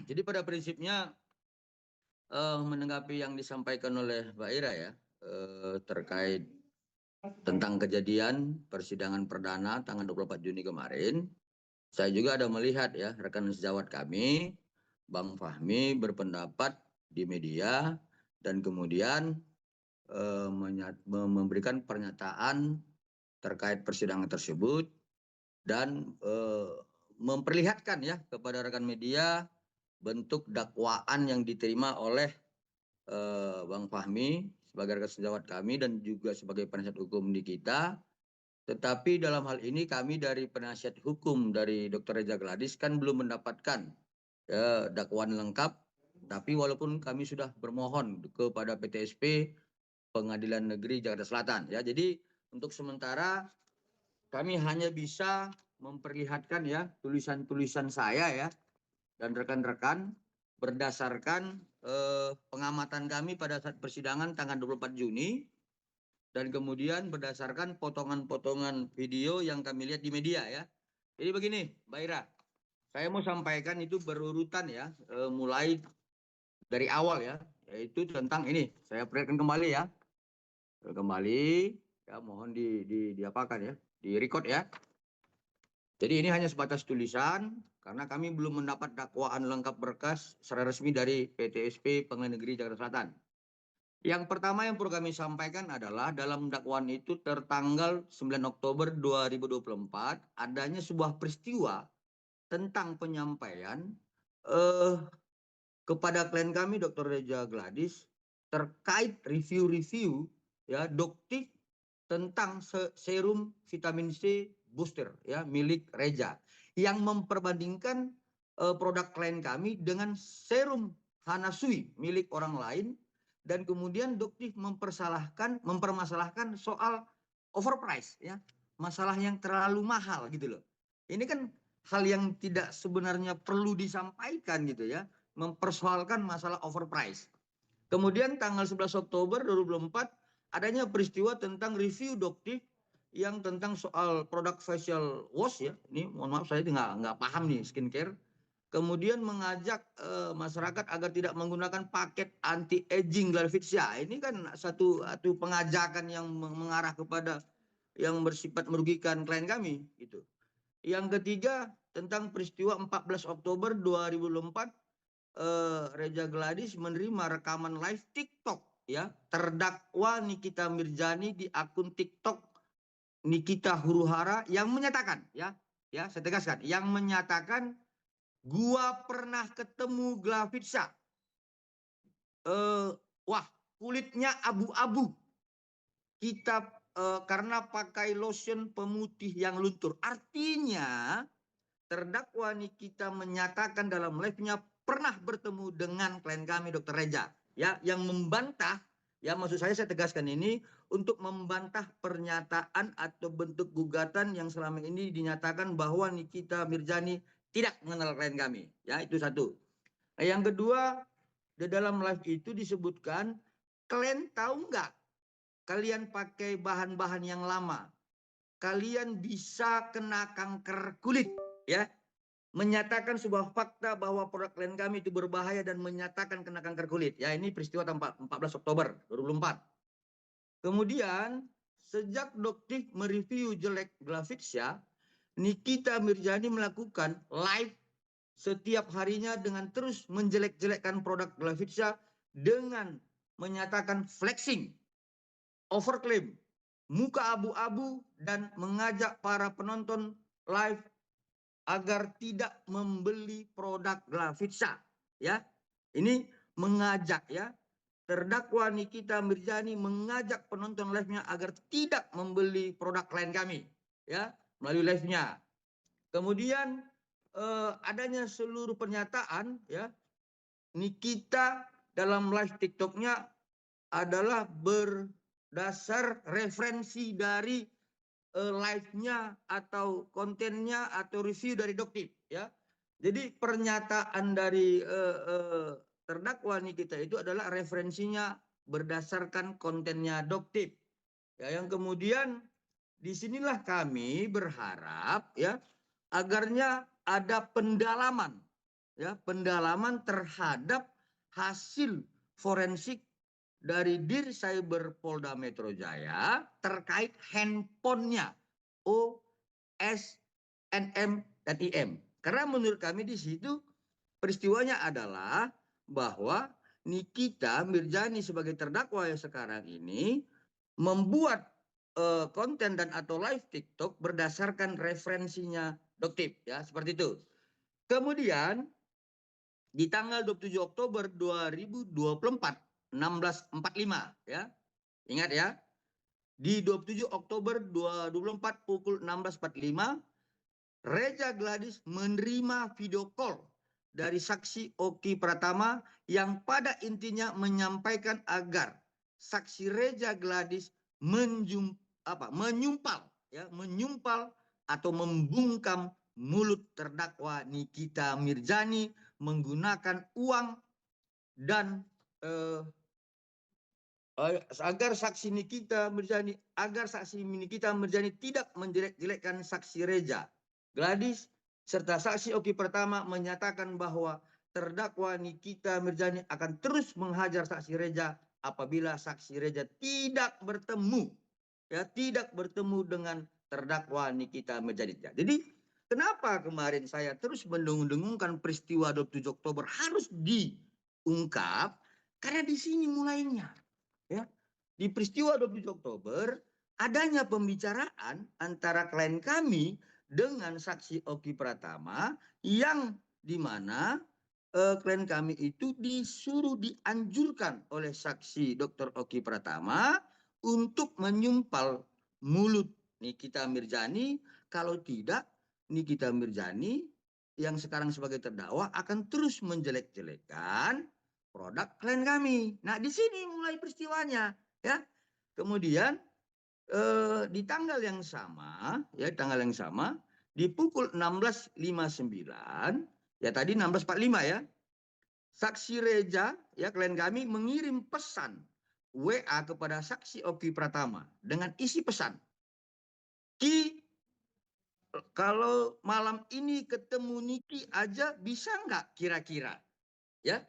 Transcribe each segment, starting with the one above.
Jadi pada prinsipnya menanggapi yang disampaikan oleh Mbak Ira ya terkait tentang kejadian persidangan perdana tanggal 24 Juni kemarin, saya juga ada melihat ya rekan sejawat kami, Bang Fahmi berpendapat di media dan kemudian memberikan pernyataan terkait persidangan tersebut dan memperlihatkan ya kepada rekan media bentuk dakwaan yang diterima oleh Bang Fahmi sebagai rekan sejawat kami dan juga sebagai penasihat hukum di kita. Tetapi dalam hal ini kami dari penasihat hukum dari Dr. Reza Gladys kan belum mendapatkan dakwaan lengkap. Tapi walaupun kami sudah bermohon kepada PTSP Pengadilan Negeri Jakarta Selatan ya. Jadi untuk sementara kami hanya bisa memperlihatkan ya tulisan-tulisan saya ya dan rekan-rekan berdasarkan pengamatan kami pada saat persidangan tanggal 24 Juni dan kemudian berdasarkan potongan-potongan video yang kami lihat di media ya. Jadi begini, Mbak Ira, saya mau sampaikan itu berurutan ya, mulai dari awal ya, yaitu tentang ini. Saya perlihatkan kembali ya, kembali ya, mohon diapakan ya, di record ya. Jadi ini hanya sebatas tulisan karena kami belum mendapat dakwaan lengkap berkas secara resmi dari PTSP Pengadilan Negeri Jakarta Selatan. Yang pertama yang perlu kami sampaikan adalah dalam dakwaan itu tertanggal 9 Oktober 2024 adanya sebuah peristiwa tentang penyampaian kepada klien kami Dr. Reza Gladys terkait review-review ya doktif tentang serum vitamin C booster ya milik Reza yang memperbandingkan produk klien kami dengan serum Hanasui milik orang lain dan kemudian doktif mempermasalahkan soal overprice ya, masalah yang terlalu mahal gitu loh. Ini kan hal yang tidak sebenarnya perlu disampaikan gitu ya, mempersoalkan masalah overprice. Kemudian tanggal 11 Oktober 2024 adanya peristiwa tentang review doktif yang tentang soal produk facial wash ya. Ini mohon maaf saya nggak paham nih skincare. Kemudian mengajak masyarakat agar tidak menggunakan paket anti aging Glavitsia. Ini kan satu pengajakan yang mengarah kepada yang bersifat merugikan klien kami gitu. Yang ketiga tentang peristiwa 14 Oktober 2024 Reza Gladys menerima rekaman live TikTok ya terdakwa Nikita Mirzani di akun TikTok Nikita Huruhara yang menyatakan ya saya tegaskan yang menyatakan gua pernah ketemu Glavitsa wah kulitnya abu-abu kita karena pakai lotion pemutih yang luntur. Artinya terdakwa Nikita menyatakan dalam live-nya pernah bertemu dengan klien kami Dr. Reza ya yang membantah ya maksud saya tegaskan ini untuk membantah pernyataan atau bentuk gugatan yang selama ini dinyatakan bahwa Nikita Mirzani tidak mengenal klien kami ya itu satu. Yang kedua di dalam live itu disebutkan klien tahu nggak kalian pakai bahan-bahan yang lama kalian bisa kena kanker kulit ya. Menyatakan sebuah fakta bahwa produk klien kami itu berbahaya dan menyatakan kena kanker kulit. Ya ini peristiwa 14 Oktober 2024. Kemudian sejak doktif mereview jelek Glavitsa, Nikita Mirzani melakukan live setiap harinya dengan terus menjelek-jelekkan produk Glavitsa dengan menyatakan flexing, overclaim, muka abu-abu dan mengajak para penonton live agar tidak membeli produk Glavitsa ya. Ini mengajak ya. Terdakwa Nikita Mirzani mengajak penonton live-nya agar tidak membeli produk klien kami ya melalui live-nya. Kemudian adanya seluruh pernyataan ya Nikita dalam live TikTok-nya adalah berdasar referensi dari live-nya atau kontennya atau review dari doktif ya. Jadi pernyataan dari terdakwa Nikita itu adalah referensinya berdasarkan kontennya doktif. Ya, yang kemudian disinilah kami berharap ya agarnya ada pendalaman ya pendalaman terhadap hasil forensik dari Dir Cyber Polda Metro Jaya terkait handphonenya O, S, NM, dan IM. Karena menurut kami di situ peristiwanya adalah bahwa Nikita Mirjani sebagai terdakwa yang sekarang ini membuat konten dan atau live TikTok berdasarkan referensinya Doktip, ya seperti itu. Kemudian di tanggal 27 Oktober 2024 16.45 ya. Ingat ya. Di 27 Oktober 2024 pukul 16.45 Reza Gladys menerima video call dari saksi Oki Pratama yang pada intinya menyampaikan agar saksi Reza Gladys menyumpal atau membungkam mulut terdakwa Nikita Mirjani menggunakan uang dan agar saksi Nikita Mirjani tidak menjelek-jelekkan saksi Reza Gladys serta saksi Oki Pratama menyatakan bahwa terdakwa Nikita Mirjani akan terus menghajar saksi Reza apabila saksi Reza tidak bertemu dengan terdakwa Nikita Mirjani. Jadi kenapa kemarin saya terus mendengung-dengungkan peristiwa 27 Oktober harus diungkap? Karena di sini mulainya. Ya, di peristiwa 27 Oktober adanya pembicaraan antara klien kami dengan saksi Oki Pratama yang di mana klien kami itu dianjurkan oleh saksi Dr. Oki Pratama untuk menyumpal mulut Nikita Mirjani, kalau tidak Nikita Mirjani yang sekarang sebagai terdakwa akan terus menjelek-jelekan produk klien kami. Nah, di sini mulai peristiwanya, ya. Kemudian di tanggal yang sama, di pukul 16.59, ya tadi 16.45 ya. Saksi Reza, ya klien kami mengirim pesan WA kepada saksi Oki Pratama dengan isi pesan, Ki, kalau malam ini ketemu Niki aja bisa nggak kira-kira? Ya,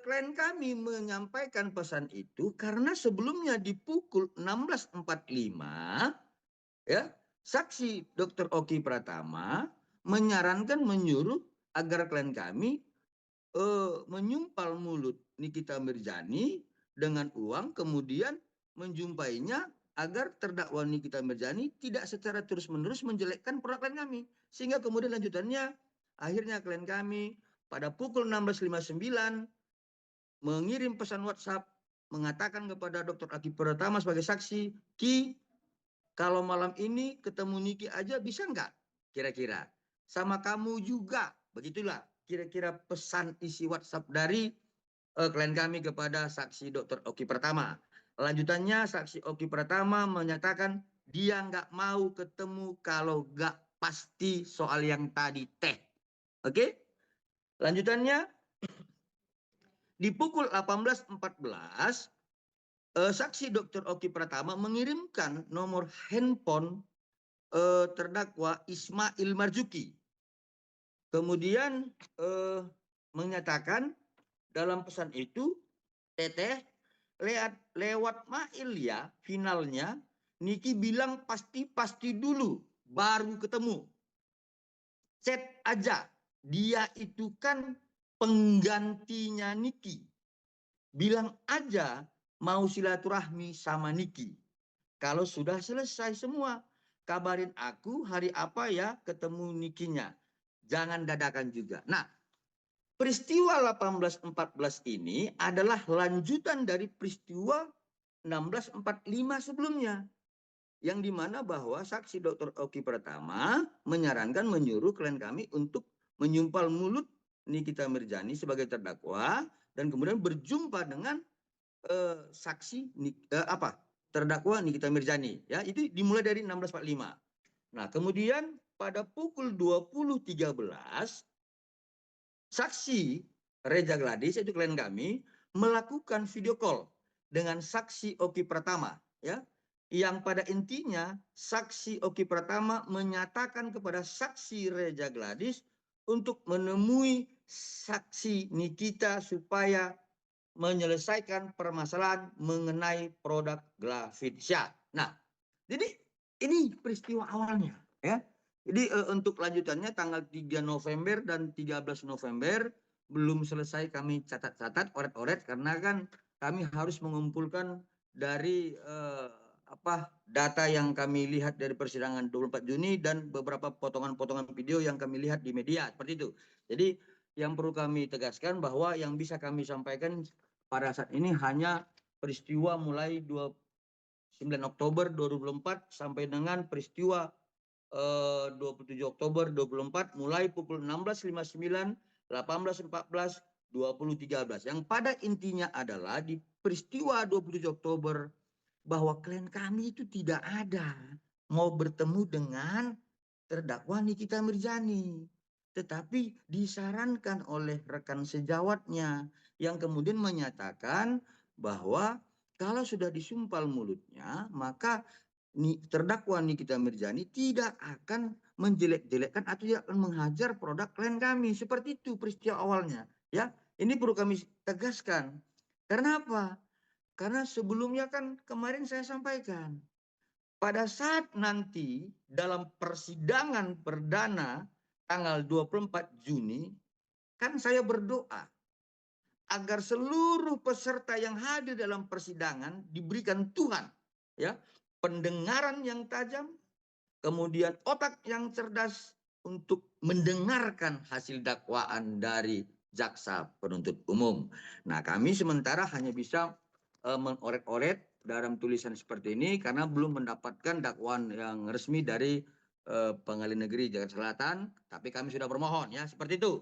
klien kami menyampaikan pesan itu karena sebelumnya di pukul 16.45 ya saksi Dr. Oki Pratama menyuruh agar klien kami menyumpal mulut Nikita Mirjani dengan uang, kemudian menjumpainya agar terdakwa Nikita Mirjani tidak secara terus-menerus menjelekkan produk klien kami. Sehingga kemudian lanjutannya akhirnya klien kami pada pukul 16.59 mengirim pesan WhatsApp mengatakan kepada Dr. Oki Pratama sebagai saksi, Ki, kalau malam ini ketemu Niki aja bisa nggak kira-kira? Sama kamu juga, begitulah kira-kira pesan isi WhatsApp dari klien kami kepada saksi Dr. Oki Pratama. Lanjutannya saksi Oki Pratama menyatakan dia nggak mau ketemu kalau nggak pasti soal yang tadi teh. Oke? Lanjutannya di pukul 18.14 saksi Dr. Oki Pratama mengirimkan nomor handphone terdakwa Ismail Marzuki. Kemudian menyatakan dalam pesan itu, Teteh, lewat mail ya, finalnya Niki bilang pasti dulu baru ketemu. Chat aja, dia itu kan penggantinya Niki. Bilang aja mau silaturahmi sama Niki. Kalau sudah selesai semua, kabarin aku hari apa ya ketemu Nikinya. Jangan dadakan juga. Nah, peristiwa 18.14 ini adalah lanjutan dari peristiwa 16.45 sebelumnya. Yang dimana bahwa saksi Dr. Oki Pratama menyuruh klien kami untuk menyumpal mulut Nikita Mirjani sebagai terdakwa dan kemudian berjumpa dengan saksi terdakwa Nikita Mirjani, ya itu dimulai dari 16.45. Nah, kemudian pada pukul 20.13 saksi Reza Gladys itu klien kami melakukan video call dengan saksi Oki Pratama, ya, yang pada intinya saksi Oki Pratama menyatakan kepada saksi Reza Gladys untuk menemui saksi Nikita supaya menyelesaikan permasalahan mengenai produk Glafitia. Nah, jadi ini peristiwa awalnya ya. Jadi untuk lanjutannya tanggal 3 November dan 13 November belum selesai kami catat-catat, oret-oret karena kan kami harus mengumpulkan dari data yang kami lihat dari persidangan 24 Juni dan beberapa potongan-potongan video yang kami lihat di media seperti itu. Jadi yang perlu kami tegaskan bahwa yang bisa kami sampaikan pada saat ini hanya peristiwa mulai 9 Oktober 2024 sampai dengan peristiwa 27 Oktober 2024 mulai pukul 16.59, 18.14, 20.13. Yang pada intinya adalah di peristiwa 27 Oktober bahwa klien kami itu tidak ada mau bertemu dengan terdakwa Nikita Mirzani. Tetapi disarankan oleh rekan sejawatnya yang kemudian menyatakan bahwa kalau sudah disumpal mulutnya, maka terdakwa Nikita Mirzani tidak akan menjelek-jelekkan atau tidak akan menghajar produk klien kami. Seperti itu peristiwa awalnya. Ya, ini perlu kami tegaskan. Karena apa? Karena sebelumnya kan kemarin saya sampaikan, pada saat nanti dalam persidangan perdana tanggal 24 Juni, kan saya berdoa agar seluruh peserta yang hadir dalam persidangan diberikan Tuhan ya pendengaran yang tajam, kemudian otak yang cerdas untuk mendengarkan hasil dakwaan dari jaksa penuntut umum. Nah, kami sementara hanya bisa mengoret-oret dalam tulisan seperti ini karena belum mendapatkan dakwaan yang resmi dari Pengadilan Negeri Jakarta Selatan, tapi kami sudah bermohon ya seperti itu.